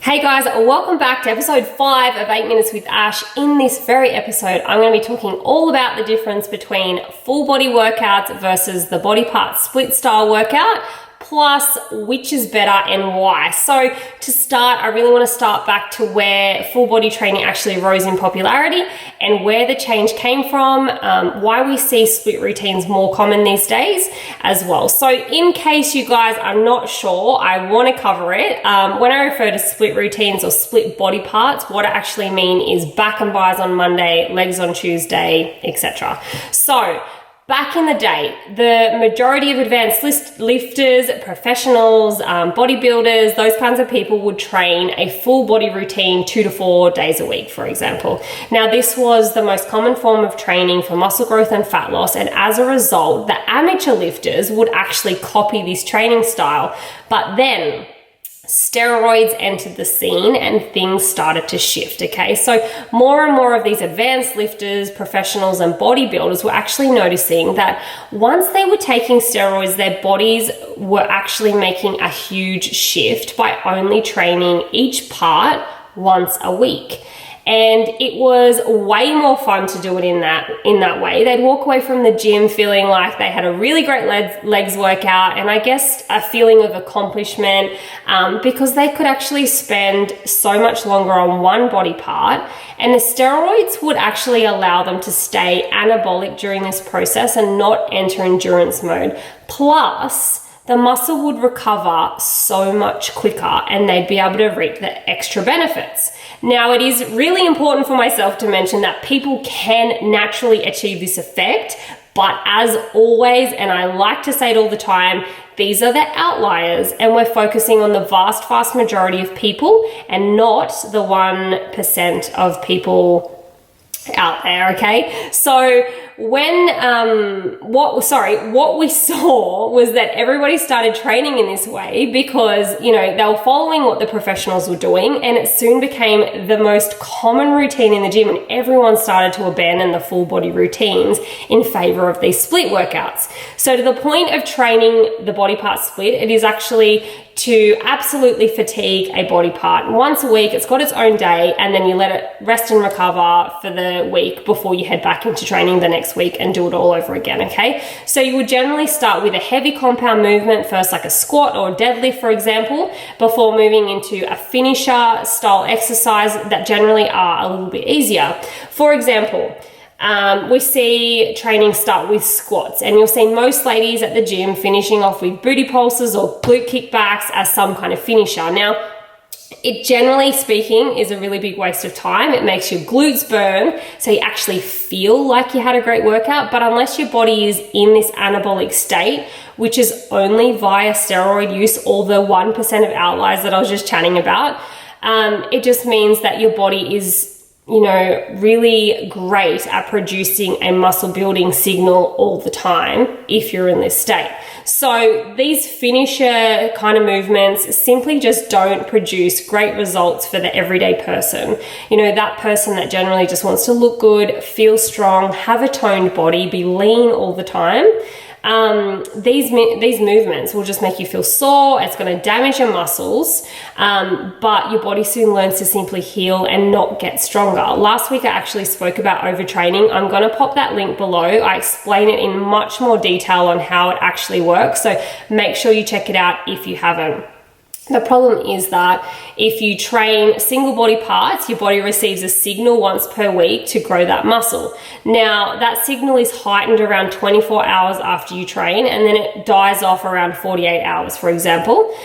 Hey guys, welcome back to episode 5 of 8 Minutes with Ash. In this very episode, I'm going to be talking all about the difference between full body workouts versus the body part split style workout, plus which is better and why. So to start, I really want to start back to where full body training actually rose in popularity and where the change came from, why we see split routines more common these days as well. So in case you guys are not sure, I want to cover it. When I refer to split routines or split body parts, what I actually mean is back and bis on Monday, legs on Tuesday, etc. So back in the day, the majority of advanced lifters, professionals, bodybuilders, those kinds of people would train a full body routine 2 to 4 days a week, for example. Now, this was the most common form of training for muscle growth and fat loss, and as a result, the amateur lifters would actually copy this training style. But then steroids entered the scene and things started to shift, okay? So more and more of these advanced lifters, professionals, and bodybuilders were actually noticing that once they were taking steroids, their bodies were actually making a huge shift by only training each part once a week. And it was way more fun to do it in that way. They'd walk away from the gym feeling like they had a really great legs workout, and I guess a feeling of accomplishment because they could actually spend so much longer on one body part, and the steroids would actually allow them to stay anabolic during this process and not enter endurance mode. Plus, the muscle would recover so much quicker and they'd be able to reap the extra benefits. Now, it is really important for myself to mention that people can naturally achieve this effect, but as always, and I like to say it all the time, these are the outliers, and we're focusing on the vast majority of people and not the 1% of people out there, okay? So what we saw was that everybody started training in this way because, they were following what the professionals were doing, and it soon became the most common routine in the gym, and everyone started to abandon the full body routines in favor of these split workouts. So to the point of training the body part split, it is actually to absolutely fatigue a body part. Once a week, it's got its own day, and then you let it rest and recover for the week before you head back into training the next week and do it all over again, okay? So you would generally start with a heavy compound movement, first like a squat or a deadlift, for example, before moving into a finisher style exercise that generally are a little bit easier. For example, we see training start with squats, and you'll see most ladies at the gym finishing off with booty pulses or glute kickbacks as some kind of finisher. Now, it generally speaking is a really big waste of time. It makes your glutes burn, so you actually feel like you had a great workout, but unless your body is in this anabolic state, which is only via steroid use, or the 1% of outliers that I was just chatting about, it just means that your body is really great at producing a muscle building signal all the time if you're in this state. So these finisher kind of movements simply just don't produce great results for the everyday person. That person that generally just wants to look good, feel strong, have a toned body, be lean all the time. These movements will just make you feel sore. It's going to damage your muscles, but your body soon learns to simply heal and not get stronger. Last week, I actually spoke about overtraining. I'm going to pop that link below. I explain it in much more detail on how it actually works, so make sure you check it out if you haven't. The problem is that if you train single body parts, your body receives a signal once per week to grow that muscle. Now, that signal is heightened around 24 hours after you train, and then it dies off around 48 hours, for example,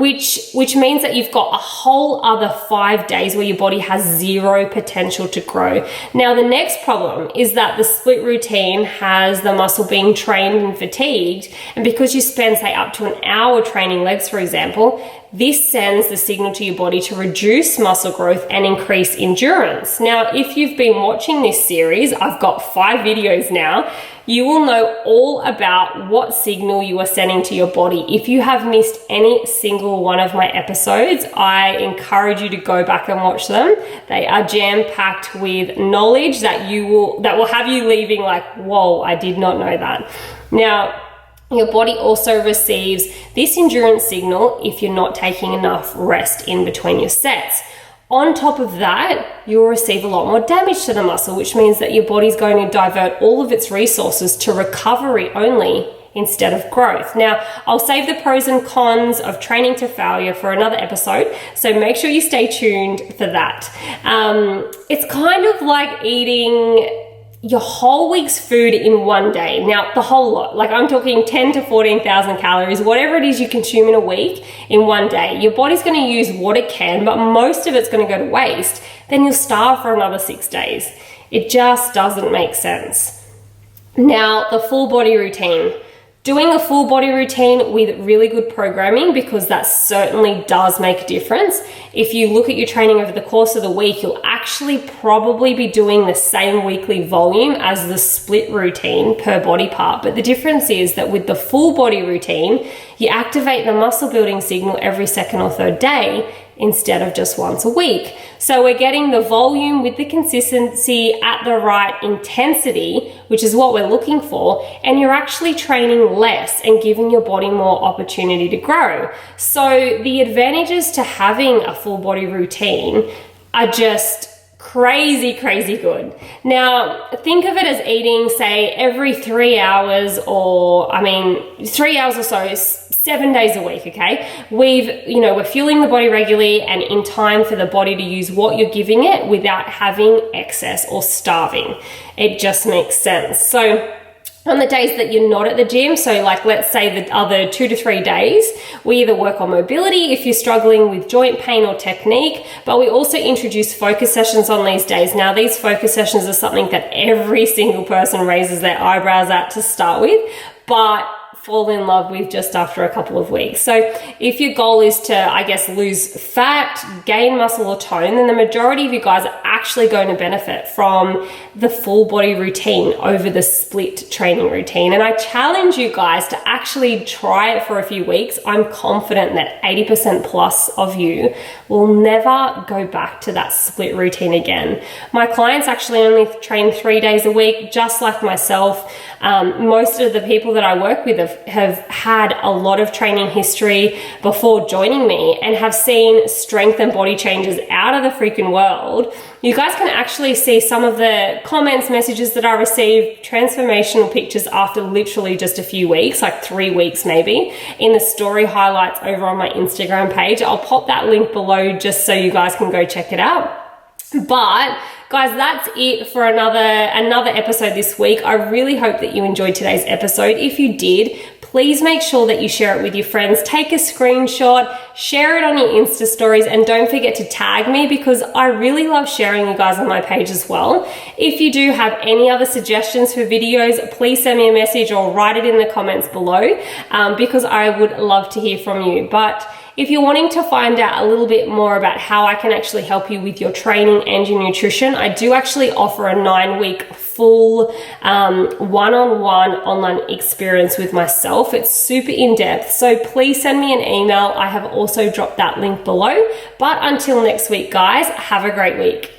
which means that you've got a whole other 5 days where your body has zero potential to grow. Now, the next problem is that the split routine has the muscle being trained and fatigued, and because you spend, say, up to an hour training legs, for example, this sends the signal to your body to reduce muscle growth and increase endurance. Now, if you've been watching this series, I've got 5 videos now, you will know all about what signal you are sending to your body. If you have missed any single one of my episodes, I encourage you to go back and watch them. They are jam-packed with knowledge that will have you leaving like, whoa, I did not know that. Now, your body also receives this endurance signal if you're not taking enough rest in between your sets. On top of that, you'll receive a lot more damage to the muscle, which means that your body's going to divert all of its resources to recovery only instead of growth. Now, I'll save the pros and cons of training to failure for another episode, so make sure you stay tuned for that. It's kind of like eating your whole week's food in one day. Now, the whole lot, like I'm talking 10 to 14,000 calories, whatever it is you consume in a week in one day. Your body's going to use what it can, but most of it's going to go to waste. Then you'll starve for another 6 days. It just doesn't make sense. Now, the full body routine. Doing a full body routine with really good programming, because that certainly does make a difference. If you look at your training over the course of the week, you'll actually probably be doing the same weekly volume as the split routine per body part. But the difference is that with the full body routine, you activate the muscle building signal every second or third day instead of just once a week. So we're getting the volume with the consistency at the right intensity, which is what we're looking for, and you're actually training less and giving your body more opportunity to grow. So the advantages to having a full body routine are just crazy good. Now, think of it as eating, say, every 3 hours, or 3 hours or so, 7 days a week, okay? We're fueling the body regularly and in time for the body to use what you're giving it without having excess or starving. It just makes sense. So on the days that you're not at the gym, so like let's say the other 2 to 3 days, we either work on mobility if you're struggling with joint pain or technique, but we also introduce focus sessions on these days. Now, these focus sessions are something that every single person raises their eyebrows at to start with, but fall in love with just after a couple of weeks. So if your goal is to, lose fat, gain muscle or tone, then the majority of you guys are actually going to benefit from the full body routine over the split training routine. And I challenge you guys to actually try it for a few weeks. I'm confident that 80% plus of you will never go back to that split routine again. My clients actually only train 3 days a week, just like myself. Most of the people that I work with have had a lot of training history before joining me and have seen strength and body changes out of the freaking world. You guys can actually see some of the comments, messages that I received, transformational pictures after literally just a few weeks, like 3 weeks maybe, in the story highlights over on my Instagram page. I'll pop that link below just so you guys can go check it out. But guys, that's it for another episode this week. I really hope that you enjoyed today's episode. If you did, please make sure that you share it with your friends. Take a screenshot, share it on your Insta stories, and don't forget to tag me, because I really love sharing you guys on my page as well. If you do have any other suggestions for videos, please send me a message or write it in the comments below, because I would love to hear from you. But if you're wanting to find out a little bit more about how I can actually help you with your training and your nutrition, I do actually offer a 9-week full one-on-one online experience with myself. It's super in-depth, so please send me an email. I have also dropped that link below. But until next week, guys, have a great week.